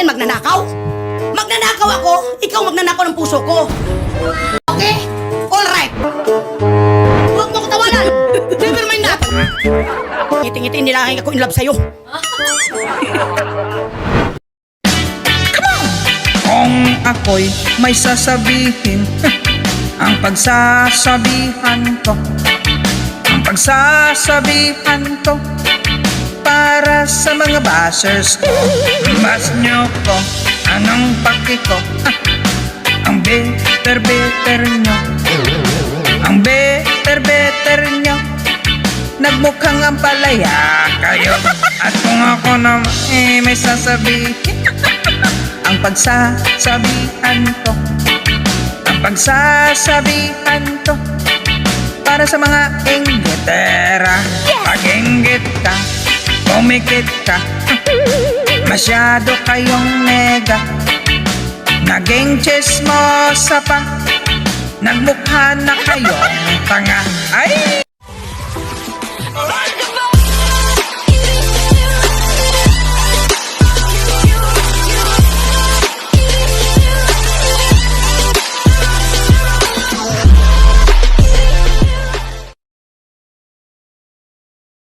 yan magnanakaw? Magnanakaw ako, ikaw magnanakaw ng puso ko. Okay? Alright. Huwag mo ko tawanan. Never mind that. Ngiti-ngiti nilangin ako in love sa'yo. Kung ako'y may sasabihin, ang pagsasabihan ko, ang pagsasabihan ko, para sa mga bashers ko. Bas nyo ko, anong paki ko, ang better nyo, ang better nyo, nagmukhang ang palaya kayo. At kung ako naman may sasabihin, ang pagsasabihan ko, ang pagsasabihan ko, para sa mga inggitera. Pag-inggit ka, pumikit ka, masyado kayong nega, naging chismosa pa, nagmukha na kayong tanga. Ay!